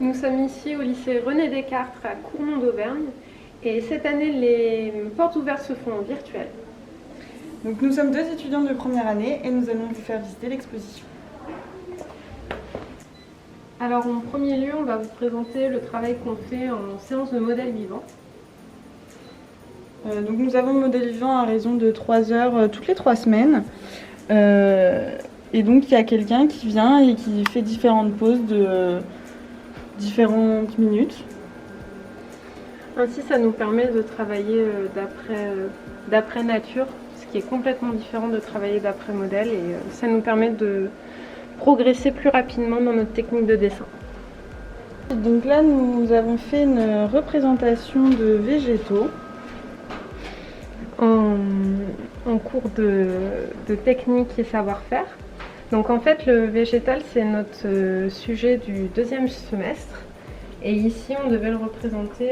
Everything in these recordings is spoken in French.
Nous sommes ici au lycée René Descartes à Courmont d'Auvergne et cette année les portes ouvertes se font en virtuel. Donc nous sommes deux étudiants de première année et nous allons vous faire visiter l'exposition. Alors en premier lieu, on va vous présenter le travail qu'on fait en séance de modèle vivant. Donc nous avons le modèle vivant à raison de 3 heures toutes les 3 semaines. Et donc il y a quelqu'un qui vient et qui fait différentes pauses de différentes minutes. Ainsi, ça nous permet de travailler d'après nature, ce qui est complètement différent de travailler d'après modèle, et ça nous permet de progresser plus rapidement dans notre technique de dessin. Donc là, nous avons fait une représentation de végétaux. En cours de technique et savoir-faire. Donc en fait, le végétal, c'est notre sujet du deuxième semestre. Et ici, on devait le représenter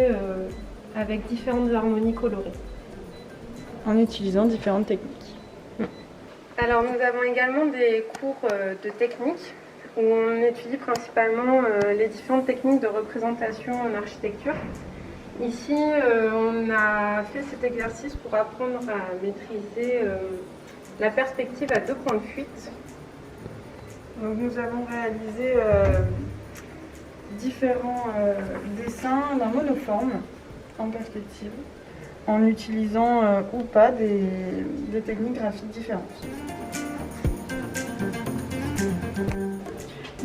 avec différentes harmonies colorées. En utilisant différentes techniques. Alors nous avons également des cours de technique où on étudie principalement les différentes techniques de représentation en architecture. Ici, on a fait cet exercice pour apprendre à maîtriser la perspective à 2 points de fuite. Donc nous avons réalisé différents dessins d'un monoforme en perspective, en utilisant ou pas des techniques graphiques différentes.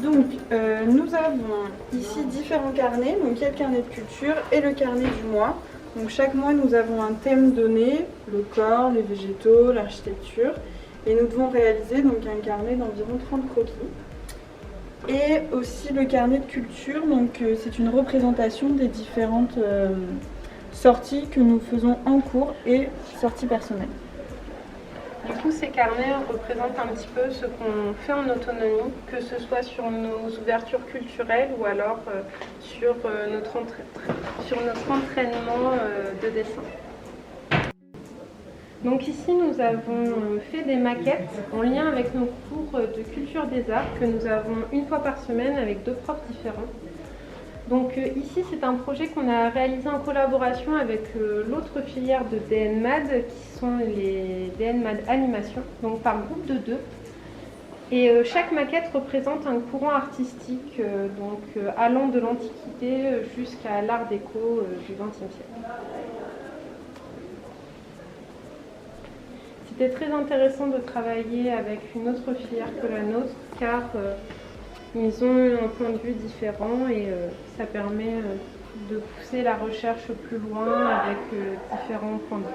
Donc nous avons ici différents carnets, donc il y a le carnet de culture et le carnet du mois. Donc chaque mois nous avons un thème donné, le corps, les végétaux, l'architecture, et nous devons réaliser donc un carnet d'environ 30 croquis. Et aussi le carnet de culture, donc c'est une représentation des différentes sorties que nous faisons en cours et sorties personnelles. Du coup, ces carnets représentent un petit peu ce qu'on fait en autonomie, que ce soit sur nos ouvertures culturelles ou alors sur notre entraînement de dessin. Donc ici, nous avons fait des maquettes en lien avec nos cours de culture des arts que nous avons une fois par semaine avec 2 profs différents. Donc ici, c'est un projet qu'on a réalisé en collaboration avec l'autre filière de DNMAD qui sont les DNMAD Animation, donc par groupe de 2. Et chaque maquette représente un courant artistique allant de l'Antiquité jusqu'à l'Art déco du XXe siècle. C'était très intéressant de travailler avec une autre filière que la nôtre car ils ont un point de vue différent et ça permet de pousser la recherche plus loin avec différents points de vue.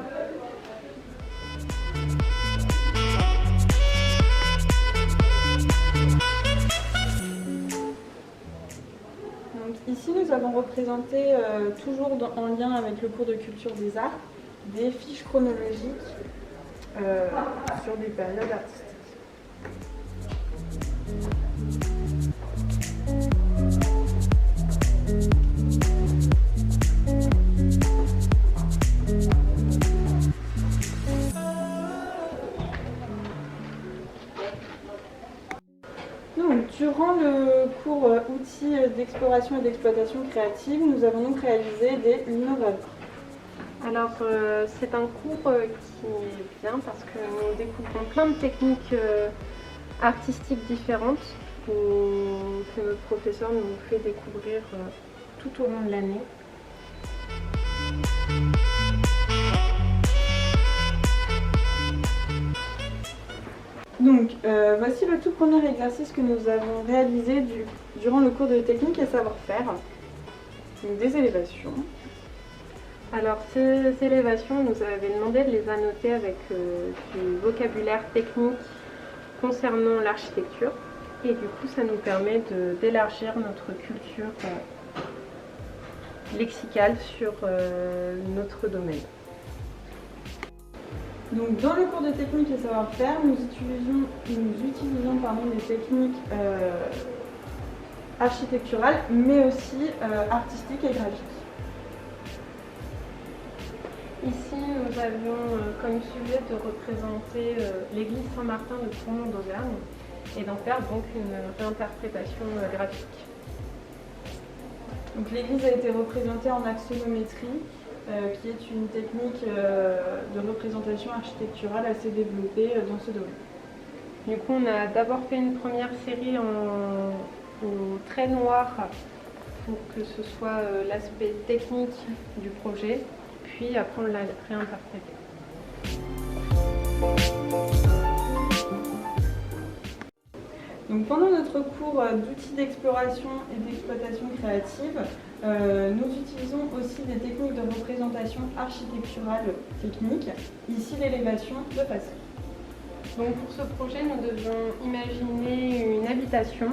Donc ici nous avons représenté, toujours en lien avec le cours de culture des arts, des fiches chronologiques sur des périodes artistiques. Donc, durant le cours outils d'exploration et d'exploitation créative, nous avons donc réalisé des linorateurs. Alors c'est un cours qui est bien parce que nous découvrons plein de techniques artistiques différentes que notre professeur nous fait découvrir tout au long de l'année. Donc voici le tout premier exercice que nous avons réalisé durant le cours de technique et savoir-faire. Donc des élévations. Alors ces élévations, nous avait demandé de les annoter avec du vocabulaire technique concernant l'architecture et du coup ça nous permet d'élargir notre culture lexicale sur notre domaine. Donc dans le cours de technique et savoir-faire, nous utilisons des techniques architecturales mais aussi artistiques et graphiques. Ici, nous avions comme sujet de représenter l'église Saint-Martin de Courmont d'Auvergne et d'en faire donc une réinterprétation graphique. Donc l'église a été représentée en axonométrie, qui est une technique de représentation architecturale assez développée dans ce domaine. Du coup, on a d'abord fait une première série au trait noir pour que ce soit l'aspect technique du projet, puis après on l'a réinterprété. Donc pendant notre cours d'outils d'exploration et d'exploitation créative, nous utilisons aussi des techniques de représentation architecturale technique, ici l'élévation de façade. Donc pour ce projet, nous devions imaginer une habitation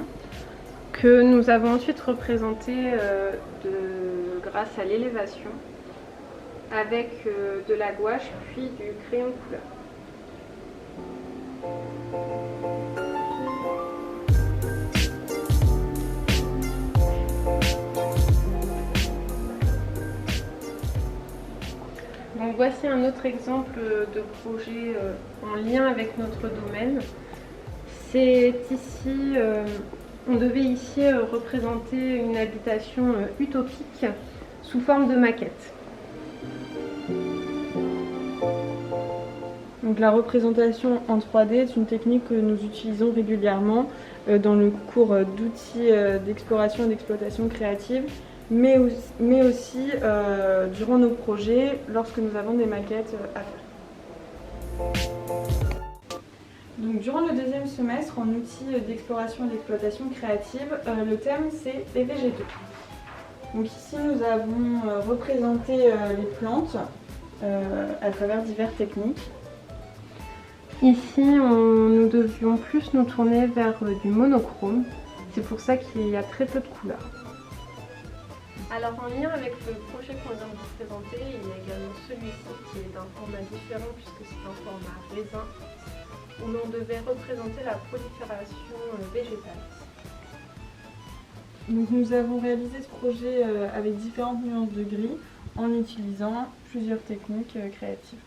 que nous avons ensuite représentée grâce à l'élévation avec de la gouache puis du crayon de couleur. Donc voici un autre exemple de projet en lien avec notre domaine. C'est ici, on devait ici représenter une habitation utopique sous forme de maquette. Donc la représentation en 3D est une technique que nous utilisons régulièrement dans le cours d'outils d'exploration et d'exploitation créative, mais aussi durant nos projets lorsque nous avons des maquettes à faire. Donc, durant le deuxième semestre en outils d'exploration et d'exploitation créative, le thème c'est les végétaux. Donc ici nous avons représenté les plantes à travers diverses techniques. Ici, nous devions plus nous tourner vers du monochrome. C'est pour ça qu'il y a très peu de couleurs. Alors en lien avec le projet qu'on vient de vous présenter, il y a également celui-ci qui est d'un format différent puisque c'est un format raisin où l'on devait représenter la prolifération végétale. Donc nous avons réalisé ce projet avec différentes nuances de gris en utilisant plusieurs techniques créatives.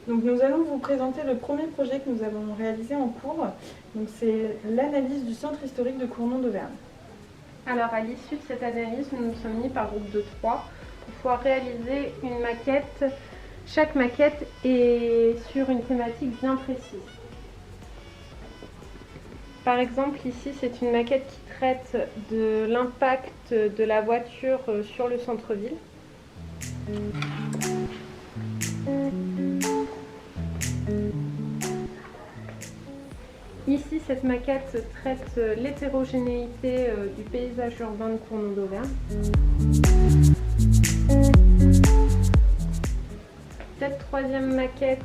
Donc nous allons vous présenter le premier projet que nous avons réalisé en cours. Donc c'est l'analyse du centre historique de Cournon d'Auvergne. Alors à l'issue de cette analyse, nous nous sommes mis par groupe de 3 pour pouvoir réaliser une maquette. Chaque maquette est sur une thématique bien précise. Par exemple ici c'est une maquette qui traite de l'impact de la voiture sur le centre-ville. Ici, cette maquette traite l'hétérogénéité du paysage urbain de Cournon d'Auvergne. Cette troisième maquette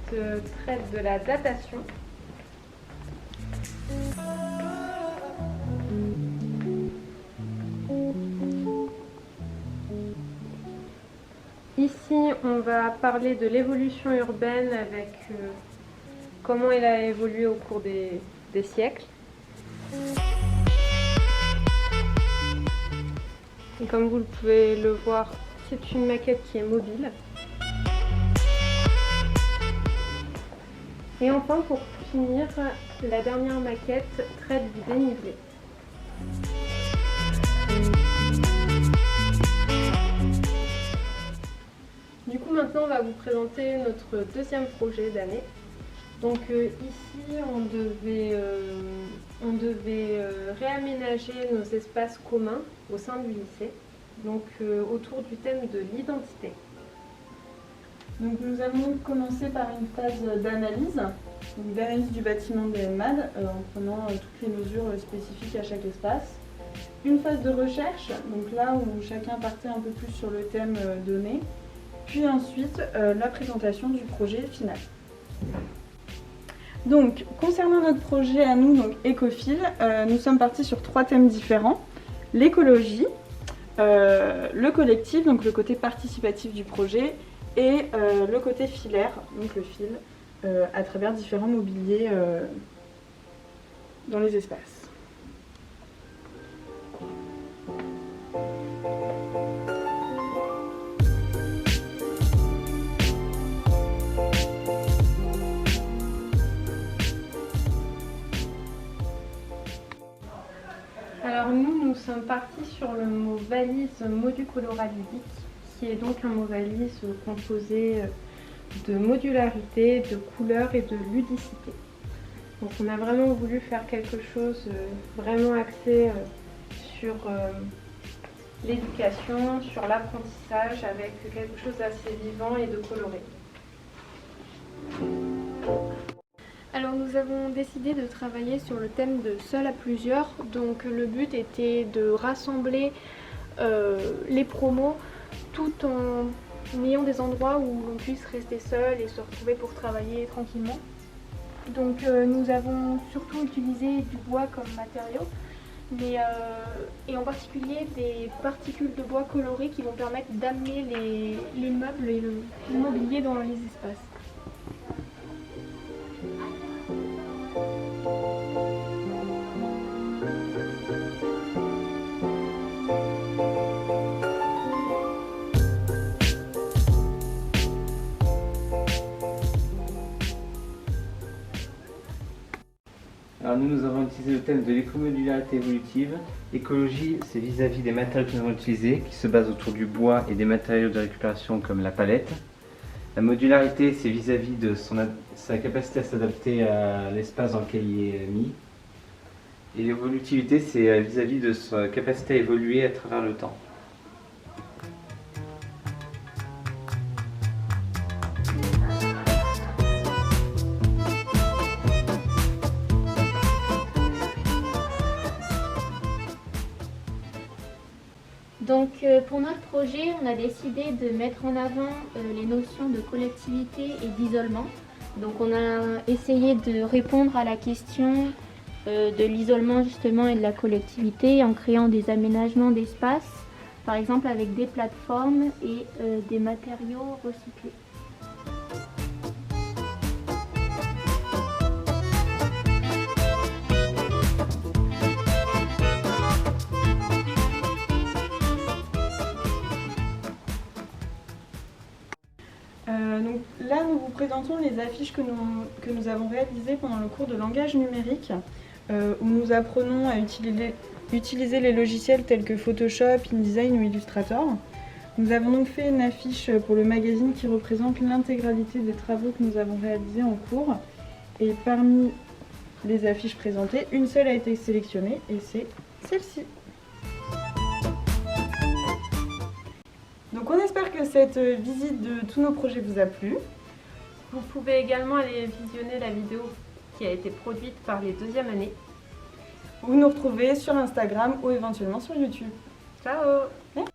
traite de la datation. Ici, on va parler de l'évolution urbaine avec comment elle a évolué au cours des siècles. Et comme vous pouvez le voir, c'est une maquette qui est mobile. Et enfin, pour finir, la dernière maquette traite du dénivelé. Du coup, maintenant, on va vous présenter notre deuxième projet d'année. Donc ici, on devait réaménager nos espaces communs au sein du lycée, donc autour du thème de l'identité. Donc nous allons commencer par une phase d'analyse du bâtiment des MAD en prenant toutes les mesures spécifiques à chaque espace. Une phase de recherche, donc là où chacun partait un peu plus sur le thème donné. Puis ensuite la présentation du projet final. Donc concernant notre projet à nous, donc Écophile, nous sommes partis sur 3 thèmes différents. l'écologie, le collectif, donc le côté participatif du projet, et le côté filaire, donc le fil, à travers différents mobiliers dans les espaces. Alors nous sommes partis sur le mot valise moducolora ludique, qui est donc un mot valise composé de modularité, de couleur et de ludicité. Donc on a vraiment voulu faire quelque chose vraiment axé sur l'éducation, sur l'apprentissage, avec quelque chose d'assez vivant et de coloré. Alors nous avons décidé de travailler sur le thème de seul à plusieurs, donc le but était de rassembler les promos tout en ayant des endroits où on puisse rester seul et se retrouver pour travailler tranquillement. Donc nous avons surtout utilisé du bois comme matériau, et en particulier des particules de bois colorées qui vont permettre d'amener les meubles et le mobilier dans les espaces. Alors nous avons utilisé le thème de l'écomodularité évolutive. Écologie, c'est vis-à-vis des matériaux que nous avons utilisés, qui se basent autour du bois et des matériaux de récupération comme la palette. La modularité, c'est vis-à-vis de sa capacité à s'adapter à l'espace dans lequel il est mis. Et l'évolutivité, c'est vis-à-vis de sa capacité à évoluer à travers le temps. Donc pour notre projet, on a décidé de mettre en avant les notions de collectivité et d'isolement. Donc on a essayé de répondre à la question de l'isolement justement et de la collectivité en créant des aménagements d'espace, par exemple avec des plateformes et des matériaux recyclés. Donc là, nous vous présentons les affiches que nous avons réalisées pendant le cours de langage numérique, où nous apprenons à utiliser les logiciels tels que Photoshop, InDesign ou Illustrator. Nous avons donc fait une affiche pour le magazine qui représente l'intégralité des travaux que nous avons réalisés en cours. Et parmi les affiches présentées, une seule a été sélectionnée et c'est celle-ci. Donc on espère que cette visite de tous nos projets vous a plu. Vous pouvez également aller visionner la vidéo qui a été produite par les 2e années. Vous nous retrouvez sur Instagram ou éventuellement sur YouTube. Ciao! Merci.